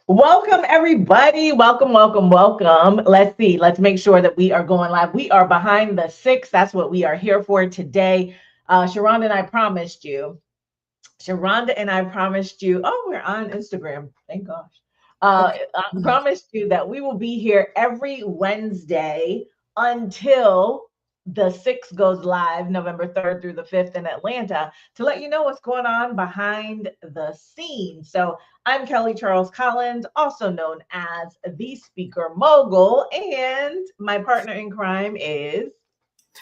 Welcome, everybody. Welcome, welcome, welcome. Let's see. Let's make sure that we are going live. We are behind the six. That's what we are here for today. Sharonda and I promised you. Sharonda and I promised you. Oh, we're on Instagram. Thank gosh. Okay. I promised you that we will be here every Wednesday until the 6th goes live, November 3rd through the 5th in Atlanta, to let you know what's going on behind the scenes. So I'm Kelly Charles Collins, also known as the Speaker Mogul, and my partner in crime is.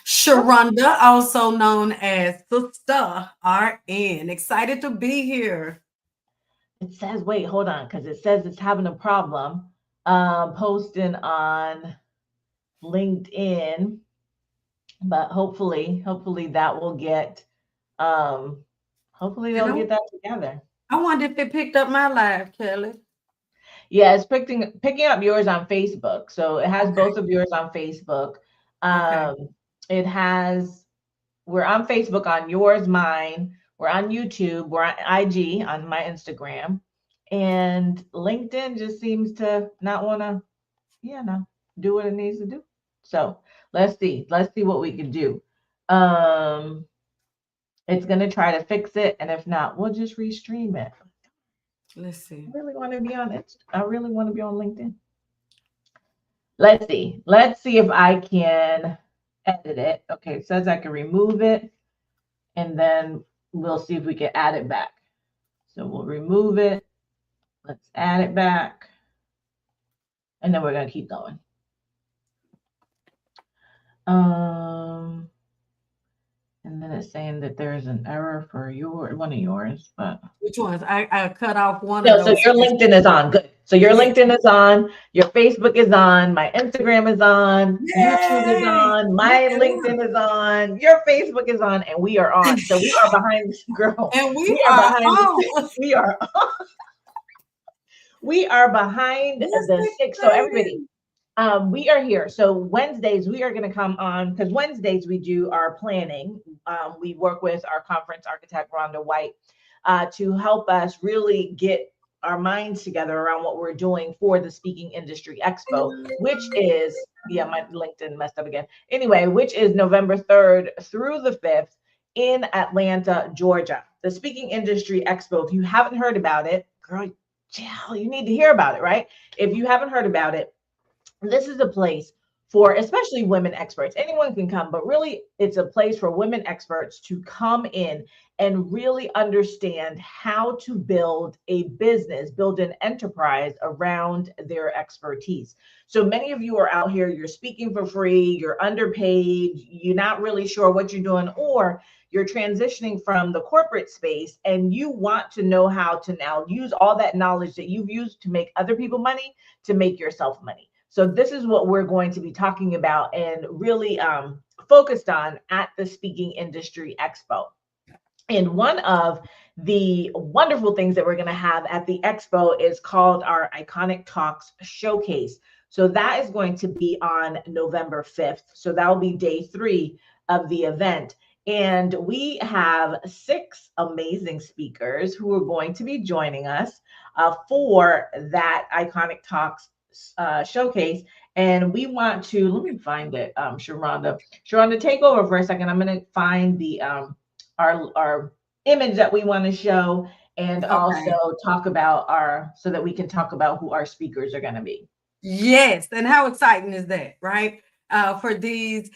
Sharonda, also known as Sister RN. Excited to be here. It says, wait, hold on, because it says it's having a problem posting on LinkedIn, but hopefully that will get hopefully And they'll I, get that together. I wonder if it picked up my live, Kelly. Yeah, it's picking up yours on Facebook. So it has Okay. both of yours on Facebook. Okay. Um it has we're on Facebook on yours, mine, we're on YouTube, we're on IG on my Instagram, and LinkedIn just seems to not want to, no, do what it needs to do. So let's see what we can do. Um It's gonna try to fix it, and if not, we'll just restream it. Let's see. I really want to be on it. I really want to be on LinkedIn. Let's see. Let's see if I can edit it. Okay, it says I can remove it, and then we'll see if we can add it back. So we'll remove it. Let's add it back, and then we're gonna keep going. Um, and then it's saying that there's an error for one of yours, but Which ones? I cut off one of no, so those. your LinkedIn is on. Good. So your Yes. LinkedIn is on, your Facebook is on, my Instagram is on, YouTube is Yay! on, Look my at us. LinkedIn is on, your Facebook is on, and we are on. So we are behind the girl. And we We are are behind on. we are we are behind That's the six. So everybody, exciting. we are here. So Wednesdays we are going to come on because Wednesdays we do our planning. We work with our conference architect Rhonda White to help us really get our minds together around what we're doing for the Speaking Industry Expo, which is, yeah, my LinkedIn messed up again. Anyway, which is November 3rd through the 5th in Atlanta, Georgia. The Speaking Industry Expo. If you haven't heard about it, girl, yeah, you need to hear about it, right? If you haven't heard about it, this is a place for especially women experts. Anyone can come, but really it's a place for women experts to come in and really understand how to build a business, build an enterprise around their expertise. So many of you are out here, you're speaking for free, you're underpaid, you're not really sure what you're doing, or you're transitioning from the corporate space and you want to know how to now use all that knowledge that you've used to make other people money to make yourself money. So this is what we're going to be talking about and really focused on at the Speaking Industry Expo. And one of the wonderful things that we're going to have at the expo is called our IQONIK Talks Showcase. So that is going to be on November 5th. So that will be day 3 of the event. And we have 6 amazing speakers who are going to be joining us for that IQONIK Talks showcase. And we want to, let me find it, Sharonda. Sharonda, take over for a second. I'm going to find the our image that we want to show, and also Okay. talk about so that we can talk about who our speakers are going to be. Yes, and how exciting is that, right? For these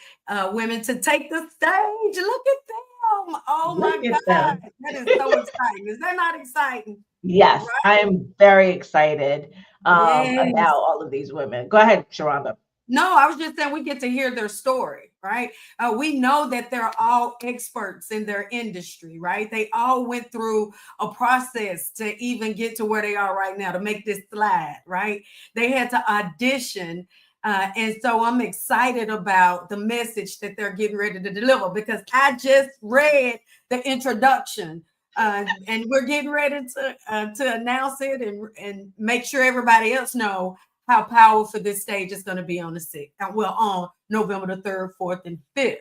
women to take the stage. Look at them. Oh my Look at them. God. That is so exciting. Is that not exciting? Yes, Right? I am very excited about Yes. all of these women. Go ahead, Sharonda. No, I was just saying we get to hear their story, right? We know that they're all experts in their industry, right? They all went through a process to even get to where they are right now to make this slide, right? They had to audition. And so I'm excited about the message that they're getting ready to deliver because I just read the introduction and we're getting ready to announce it and make sure everybody else know how powerful this stage is going to be on the 6th. Well, on November the 3rd, 4th, and 5th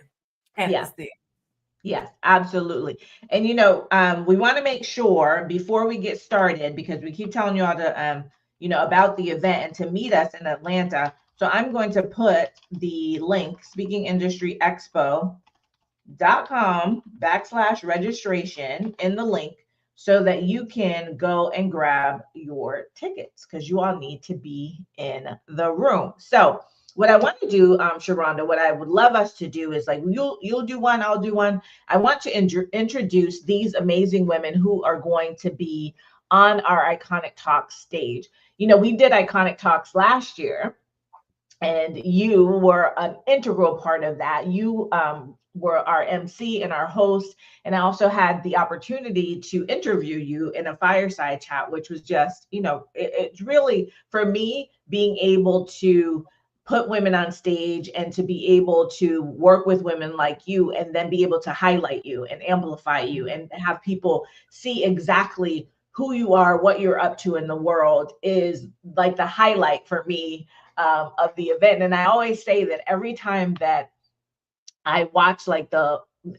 at the Yeah. 6th. Yes, absolutely. And we want to make sure before we get started, because we keep telling you all to about the event and to meet us in Atlanta. So I'm going to put the link, speakingindustryexpo.com/registration in the link so that you can go and grab your tickets because you all need to be in the room. So what I want to do, Sharonda, what I would love us to do is like you'll do one, I'll do one. I want to introduce these amazing women who are going to be on our IQONIK Talks stage. We did IQONIK Talks last year, and you were an integral part of that. You were our MC and our host, and I also had the opportunity to interview you in a fireside chat, which was just, it's really, for me, being able to put women on stage and to be able to work with women like you and then be able to highlight you and amplify you and have people see exactly who you are, what you're up to in the world is like the highlight for me of the event. And I always say that every time that I watch like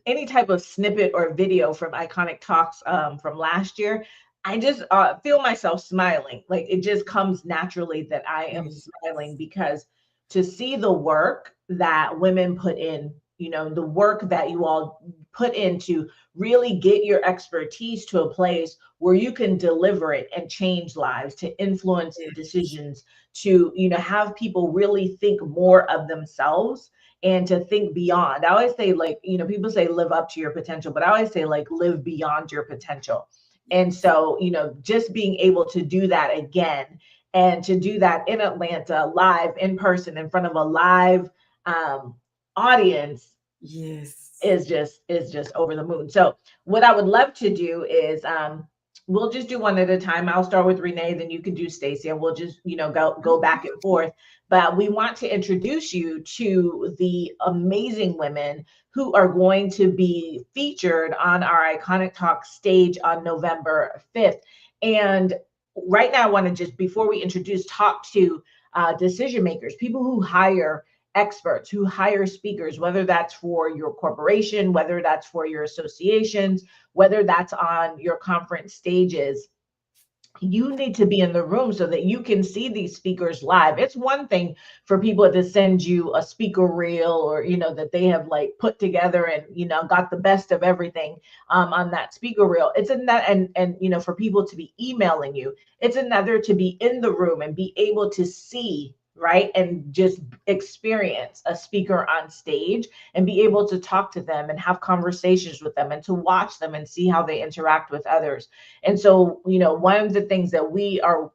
any type of snippet or video from IQONIK Talks from last year, I just feel myself smiling. Like it just comes naturally that I am smiling because to see the work that women put in, the work that you all put in to really get your expertise to a place where you can deliver it and change lives, to influence decisions, to, have people really think more of themselves and to think beyond. I always say, like, people say live up to your potential, but I always say like live beyond your potential. And so, just being able to do that again and to do that in Atlanta, live, in person, in front of a live audience, is just over the moon. So what I would love to do is we'll just do one at a time. I'll start with Renee, then you can do Stacey, and we'll just go back and forth. But we want to introduce you to the amazing women who are going to be featured on our IQONIK Talk stage on November 5th. And right now, I want to just, before we introduce, talk to decision makers, people who hire experts, who hire speakers, whether that's for your corporation, whether that's for your associations, whether that's on your conference stages. You need to be in the room so that you can see these speakers live. It's one thing for people to send you a speaker reel or, that they have like put together and, got the best of everything on that speaker reel. It's another, and for people to be emailing you, it's another to be in the room and be able to see, right? And just experience a speaker on stage and be able to talk to them and have conversations with them and to watch them and see how they interact with others. And so, one of the things that we are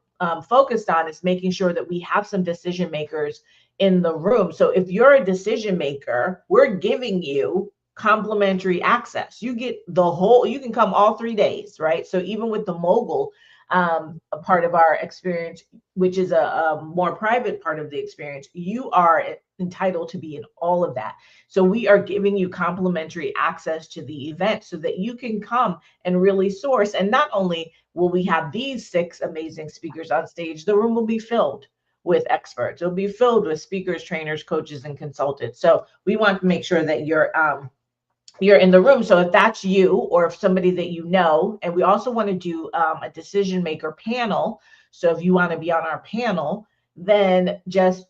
focused on is making sure that we have some decision makers in the room. So if you're a decision maker, we're giving you complimentary access. You get you can come all 3 days, right? So even with the mogul a part of our experience, which is a more private part of the experience, you are entitled to be in all of that. So we are giving you complimentary access to the event so that you can come and really source. And not only will we have these 6 amazing speakers on stage, the room will be filled with experts. It'll be filled with speakers, trainers, coaches, and consultants. So we want to make sure that you're in the room. So if that's you or if somebody that you know, and we also want to do a decision maker panel. So if you want to be on our panel, then just,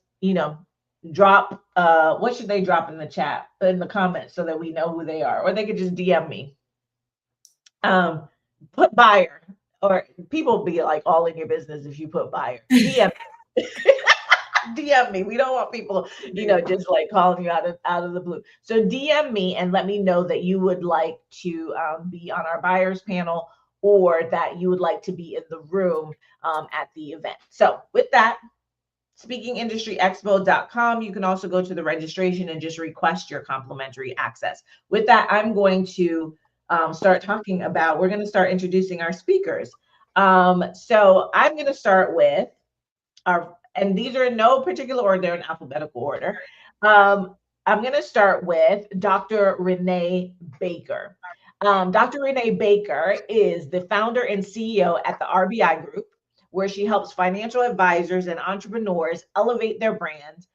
drop, what should they drop in the chat, in the comments so that we know who they are, or they could just DM me. Put buyer, or people be like all in your business if you put buyer. DM DM me. We don't want people, just like calling you out of the blue. So DM me and let me know that you would like to be on our buyers panel or that you would like to be in the room at the event. So with that, speakingindustryexpo.com. You can also go to the registration and just request your complimentary access. With that, I'm going to start talking about, we're going to start introducing our speakers. So I'm going to start with and these are in no particular order, they're in alphabetical order. I'm going to start with Dr. Renee Baker. Dr. Renee Baker is the founder and CEO at the RBI Group, where she helps financial advisors and entrepreneurs elevate their brands,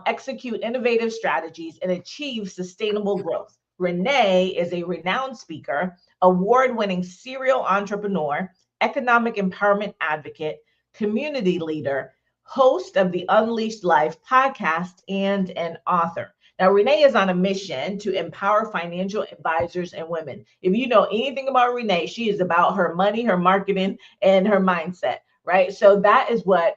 execute innovative strategies, and achieve sustainable growth. Renee is a renowned speaker, award-winning serial entrepreneur, economic empowerment advocate, community leader, host of the Unleashed Life podcast, and an author. Now, Renee is on a mission to empower financial advisors and women. If you know anything about Renee, she is about her money, her marketing, and her mindset, right? So that is what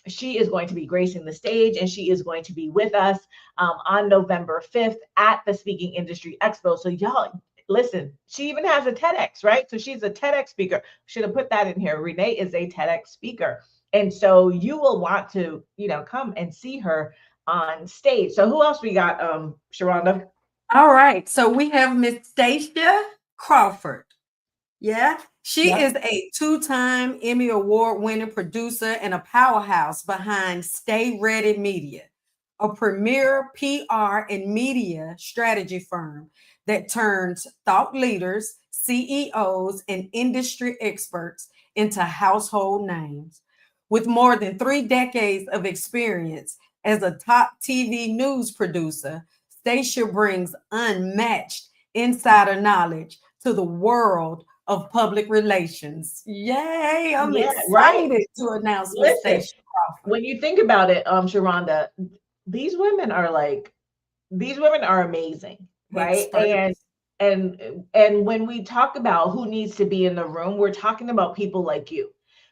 she is going to be gracing the stage, and she is going to be with us on November 5th at the Speaking Industry Expo. So y'all, listen, she even has a TEDx, right? So she's a TEDx speaker. Should have put that in here. Renee is a TEDx speaker. And so you will want to, come and see her on stage. So who else we got, Sharonda? All right. So we have Miss Stacia Crawford. Yeah. She Yep. is a two-time Emmy Award-winning producer and a powerhouse behind Stay Ready Media, a premier PR and media strategy firm that turns thought leaders, CEOs, and industry experts into household names. With more than 3 decades of experience as a top TV news producer, Stacia brings unmatched insider knowledge to the world of public relations. Yay! I'm excited right. to announce Miss Listen, Stacia Crawford. when you think about it, Sharonda, these women are amazing, right? Experts. And when we talk about who needs to be in the room, we're talking about people like you.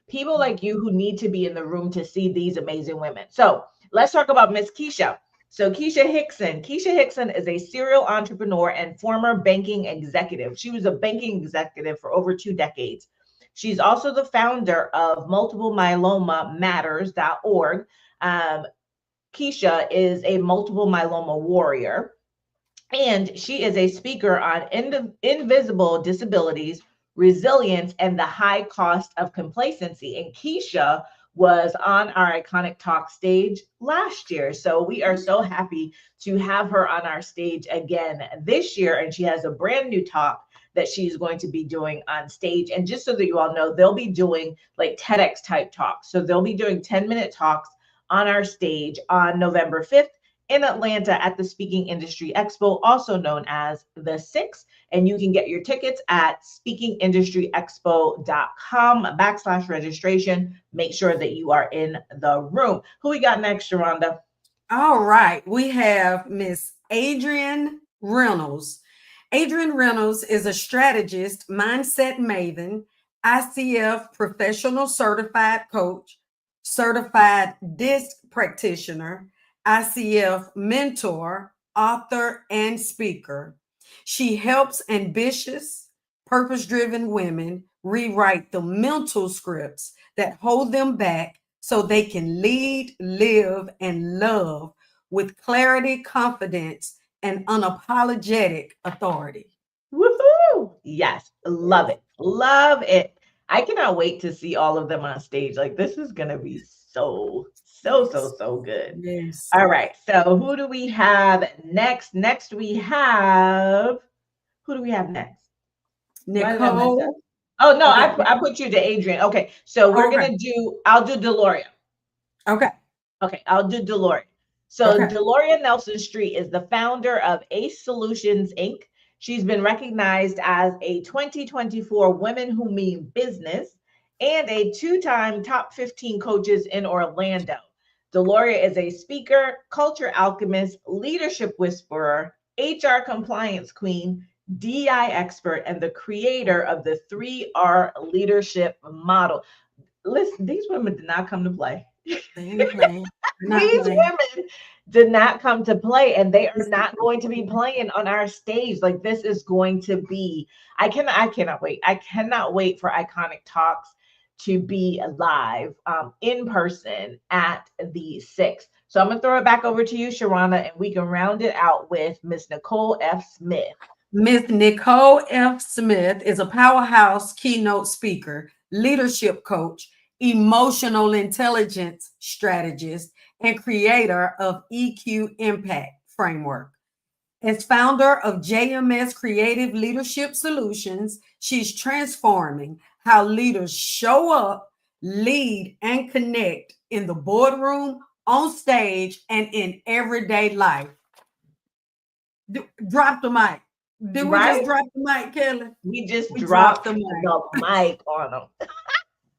People like you who need to be in the room to see these amazing women. So let's talk about Miss Keisha. So Keisha Hickson. Keisha Hickson is a serial entrepreneur and former banking executive. She was a banking executive for over 2 decades. She's also the founder of multiple myeloma matters.org. Keisha is a multiple myeloma warrior, and she is a speaker on invisible disabilities, resilience, and the high cost of complacency. And Keisha was on our IQONIK Talk stage last year. So we are so happy to have her on our stage again this year. And she has a brand new talk that she's going to be doing on stage. And just so that you all know, they'll be doing like TEDx type talks. So they'll be doing 10-minute talks on our stage on November 5th in Atlanta at the Speaking Industry Expo, also known as the 6th. And you can get your tickets at speakingindustryexpo.com/registration. Make sure that you are in the room. Who we got next, Sharonda? All right. We have Miss Adrienne Reynolds. Adrienne Reynolds is a strategist, mindset maven, ICF professional certified coach, certified DISC practitioner, ICF mentor, author, and speaker. She helps ambitious, purpose driven women rewrite the mental scripts that hold them back so they can lead, live, and love with clarity, confidence, and unapologetic authority. Woohoo! Yes, love it. Love it. I cannot wait to see all of them on stage. Like, this is going to be so good. Yes. All right. So who do we have next? Next we have, who do we have next? Nicole. Oh, no, Okay. I put you to Adrienne. Okay. So we're going to I'll do Deloria. Okay. Okay. I'll do Deloria. So Okay. Deloria Nelson Street is the founder of Ace Solutions, Inc. She's been recognized as a 2024 Women Who Mean Business and a 2-time top 15 coaches in Orlando. Deloria is a speaker, culture alchemist, leadership whisperer, HR compliance queen, DI expert, and the creator of the 3R leadership model. Listen, these women did not come to play. These women did not come to play, and they are not going to be playing on our stage. Like, this is going to be, I cannot wait. I cannot wait for IQONIK Talks to be live in person at the 6th. So I'm going to throw it back over to you, Sharonda, and we can round it out with Miss Nicole F. Smith. Miss Nicole F. Smith is a powerhouse keynote speaker, leadership coach, emotional intelligence strategist, and creator of EQ Impact Framework. As founder of JMS Creative Leadership Solutions, she's transforming how leaders show up, lead, and connect in the boardroom, on stage, and in everyday life. Drop the mic. Did we just drop the mic, Kelly? We just dropped the mic on them.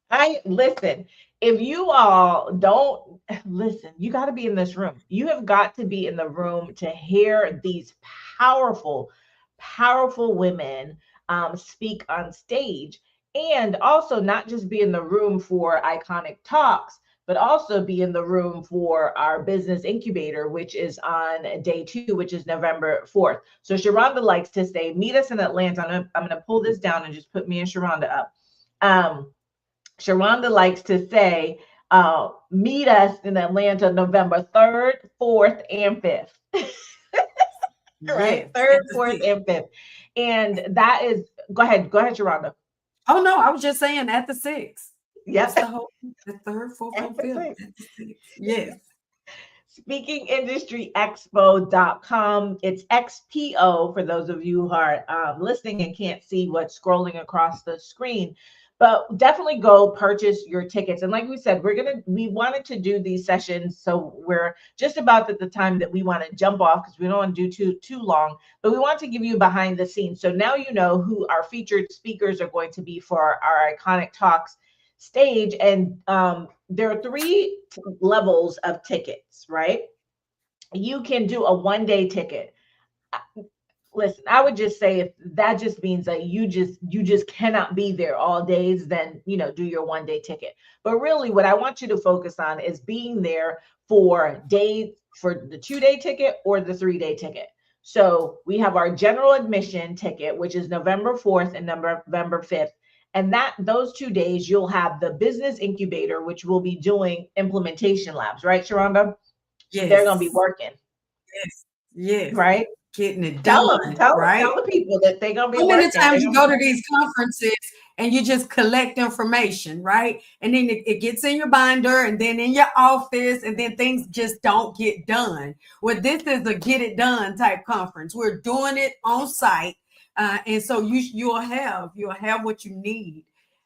I Listen, if you all don't listen, you got to be in this room. You have got to be in the room to hear these powerful, powerful women speak on stage. And also not just be in the room for IQONIK Talks, but also be in the room for our business incubator, which is on day 2, which is November 4th. So Sharonda likes to say, meet us in Atlanta. I'm going to pull this down and just put me and Sharonda up. Sharonda likes to say, meet us in Atlanta November 3rd, 4th, and 5th. Right? Yes. 3rd, 4th, and 5th. And that is, go ahead, Sharonda. Oh no, I was just saying at the 6th. Yes. The 3rd, 4th, and 5th. Yes. SpeakingIndustryXpo.com. It's XPO for those of you who are listening and can't see what's scrolling across the screen. But definitely go purchase your tickets. And like we said, we wanted to do these sessions, so we're just about at the time that we want to jump off because we don't want to do too long. But we want to give you behind the scenes. So now you know who our featured speakers are going to be for our IQONIK Talks stage. And there are 3 levels of tickets, right? You can do a 1-day ticket. Listen, I would just say if that just means that you just cannot be there all days, then do your 1-day ticket. But really what I want you to focus on is being there for the 2-day ticket or the 3-day ticket. So we have our general admission ticket, which is November 4th and November 5th. And those 2 days you'll have the business incubator, which will be doing implementation labs, right, Sharonda? Yes. They're going to be working. Yes. Yes. Right? Getting it done. Tell right? the people that they're going to be How working. many times you go to these conferences and you just collect information, right? And then it gets in your binder and then in your office, and then things just don't get done. Well, this is a get it done type conference. We're doing it on site. And so you'll have what you need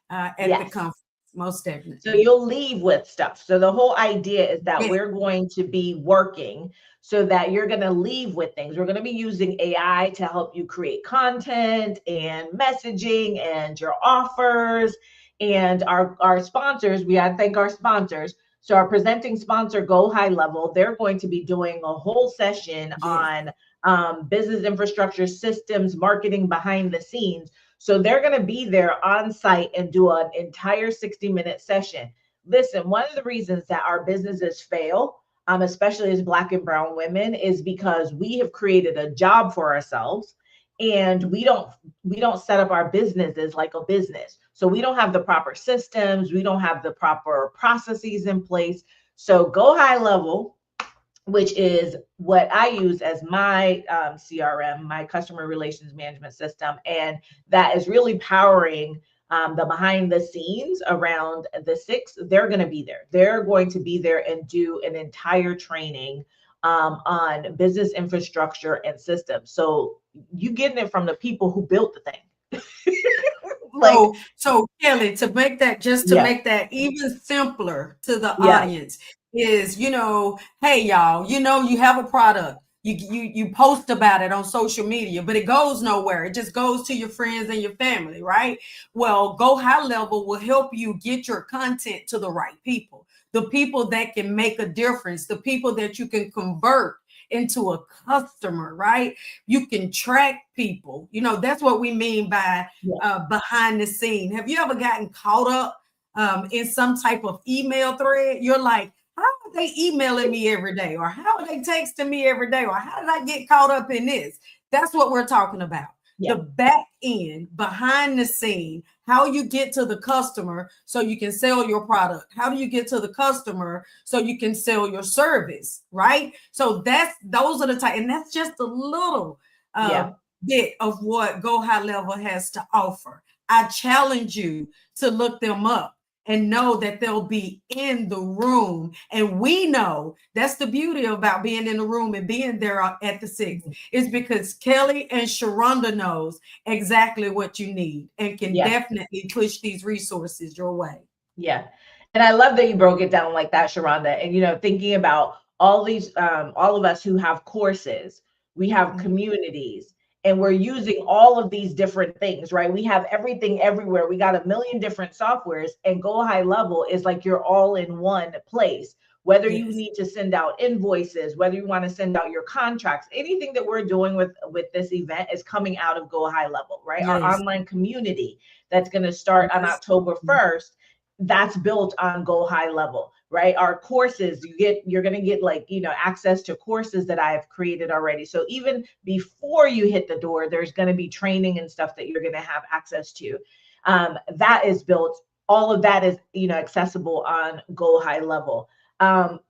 at the conference, most definitely. So you'll leave with stuff. So the whole idea is that we're going to be working so that you're going to leave with things. We're going to be using AI to help you create content and messaging and your offers. And our sponsors, we got to thank our sponsors. So our presenting sponsor, Go High Level, they're going to be doing a whole session on business infrastructure systems, marketing behind the scenes. So they're going to be there on site and do an entire 60-minute session. Listen, one of the reasons that our businesses fail, especially as Black and brown women, is because we have created a job for ourselves, and we don't set up our businesses like a business. So we don't have the proper systems, we don't have the proper processes in place. So Go High Level, which is what I use as my CRM, my customer relations management system. And that is really powering the behind the scenes around the 6th. They're going to be there. They're going to be there and do an entire training on business infrastructure and systems. So you getting it from the people who built the thing. So Kelly, to make that make that even simpler to the audience is, hey y'all, you have a product, you post about it on social media, but it goes nowhere. It just goes to your friends and your family, right? Well, Go High Level will help you get your content to the right people, the people that can make a difference, the people that you can convert into a customer, right? You can track people. That's what we mean by behind the scene. Have you ever gotten caught up in some type of email thread? You're like, how are they emailing me every day? Or how are they texting me every day? Or how did I get caught up in this? That's what we're talking about. The back end, behind the scene, how you get to the customer so you can sell your product. How do you get to the customer so you can sell your service, right? So those are the type, and that's just a little bit of what Go High Level has to offer. I challenge you to look them up and know that they'll be in the room. And we know that's the beauty about being in the room and being there at the 6th, is because Kelly and Sharonda knows exactly what you need and can definitely push these resources your way. Yeah. And I love that you broke it down like that, Sharonda. And, thinking about all of us who have courses, we have communities, and we're using all of these different things, right? We have everything everywhere. We got a million different softwares, and Go High Level is like you're all in one place. Whether you need to send out invoices, whether you want to send out your contracts, anything that we're doing with this event is coming out of Go High Level, right? Our online community that's going to start on October 1st, that's built on Go High Level, right? Our courses, you're going to get like, you know, access to courses that I've created already. So even before you hit the door, there's going to be training and stuff that you're going to have access to. That is built. All of that is, you know, accessible on Go High Level.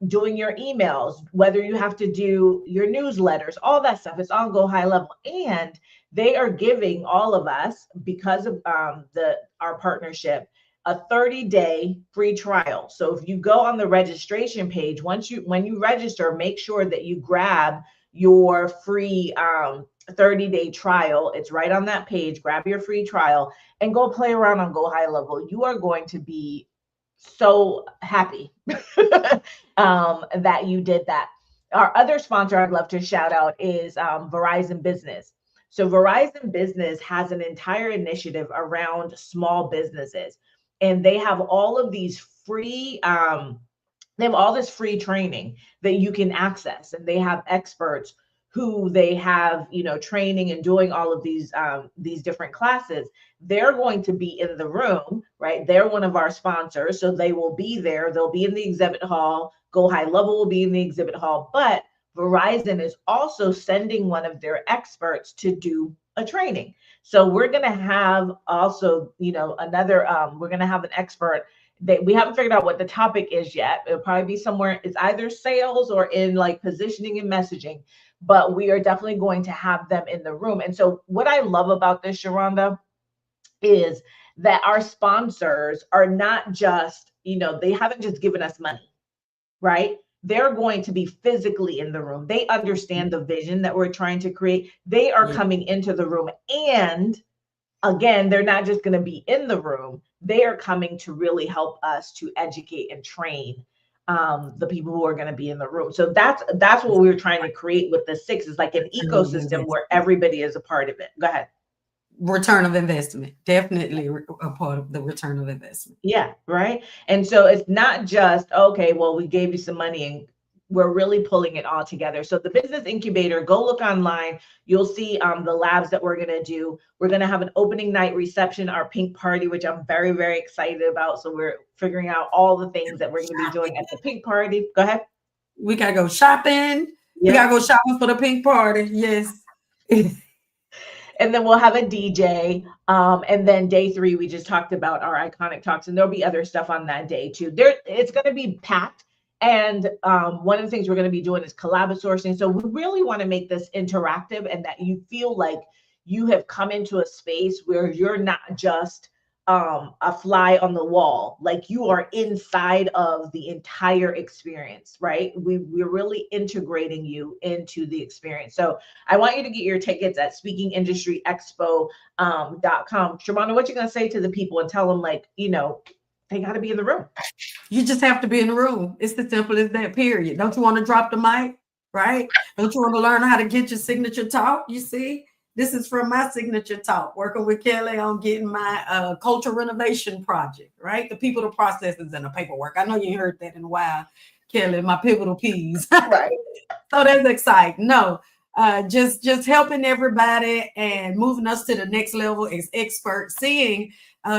Doing your emails, whether you have to do your newsletters, all that stuff, it's on Go High Level. And they are giving all of us, because of our partnership, a 30-day free trial. So if you go on the registration page, when you register, make sure that you grab your free 30-day trial. It's right on that page. Grab your free trial and go play around on Go High Level. You are going to be so happy that you did that. Our other sponsor I'd love to shout out is Verizon Business. So Verizon Business has an entire initiative around small businesses, and they have all of these free they have all this free training that you can access, and they have experts who they have, you know, training and doing all of these different classes. They're going to be in the room, right? They're one of our sponsors, so they will be there. They'll be in the exhibit hall. Go High Level will be in the exhibit hall, but Verizon is also sending one of their experts to do a training. So we're going to have also, you know, another, we're going to have an expert that we haven't figured out what the topic is yet. It'll probably be somewhere, it's either sales or in like positioning and messaging, but we are definitely going to have them in the room. And so what I love about this, Sharonda, is that our sponsors are not just, you know, they haven't just given us money, right? They're going to be physically in the room. They understand the vision that we're trying to create. They are coming into the room. And again, they're not just going to be in the room. They are coming to really help us to educate and train the people who are going to be in the room. So that's what we're trying to create with the 6, is like an ecosystem where everybody is a part of it. Go ahead. Return of investment, definitely a part of the return of investment. Yeah, right. And so it's not just, okay, well, we gave you some money and we're really pulling it all together. So the business incubator, go look online. You'll see the labs that we're going to do. We're going to have an opening night reception, our pink party, which I'm very, very excited about. So we're figuring out all the things that we're going to be doing at the pink party. Go ahead. We got to go shopping. Yeah. We got to go shopping for the pink party. Yes. And then we'll have a DJ. And then day 3, we just talked about our IQONIK Talks, and there'll be other stuff on that day too. It's going to be packed. And one of the things we're going to be doing is collab sourcing. So we really want to make this interactive, and that you feel like you have come into a space where you're not just a fly on the wall, like you are inside of the entire experience, right? We're really integrating you into the experience. So I want you to get your tickets at speakingindustryexpo.com. Sharonda, what you going to say to the people and tell them, like, you know, they got to be in the room. You just have to be in the room. It's the simple as that, period. Don't you want to drop the mic, right? Don't you want to learn how to get your signature talk? You see, this is from my signature talk, working with Kelly on getting my culture renovation project, right? The people, the processes, and the paperwork. I know you heard that in a while, Kelly, my pivotal P's. Right. So that's exciting. No, just helping everybody and moving us to the next level as experts, seeing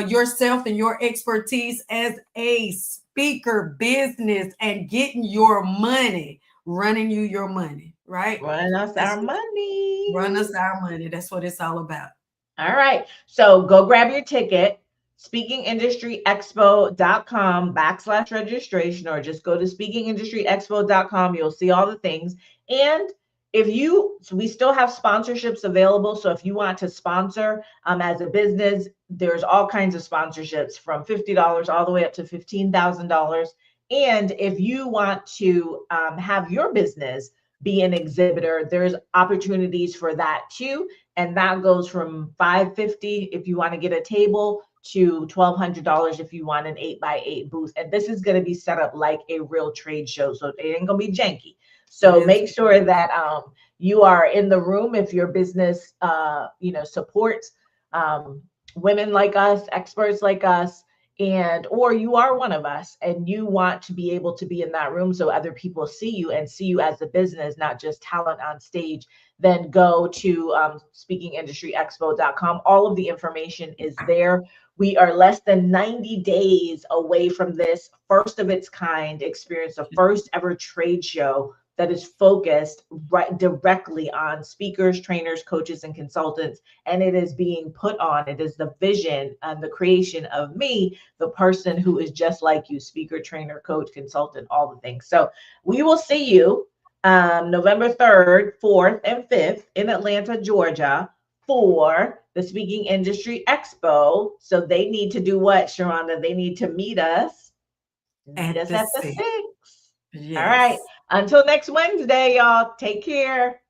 yourself and your expertise as a speaker business and getting your money, running you your money, right? Run us our money. Run us our money. That's what it's all about. All right. So go grab your ticket, speakingindustryexpo.com/registration, or just go to speakingindustryexpo.com. You'll see all the things. And so we still have sponsorships available. So if you want to sponsor as a business, there's all kinds of sponsorships from $50 all the way up to $15,000. And if you want to have your business be an exhibitor, there's opportunities for that too. And that goes from $550 if you want to get a table to $1,200 if you want an 8x8 booth. And this is going to be set up like a real trade show. So it ain't going to be janky. So make sure that you are in the room if your business, supports women like us, experts like us, or you are one of us and you want to be able to be in that room so other people see you and see you as a business, not just talent on stage. Then go to speakingindustryexpo.com. All of the information is there. We are less than 90 days away from this first of its kind experience, the first ever trade show that is focused directly on speakers, trainers, coaches, and consultants. And it is being put on. It is the vision and the creation of me, the person who is just like you, speaker, trainer, coach, consultant, all the things. So we will see you November 3rd, 4th, and 5th in Atlanta, Georgia for the Speaking Industry Expo. So they need to do what, Sharonda? They need to meet us. Meet us at the 6. Yes. All right. Until next Wednesday, y'all. Take care.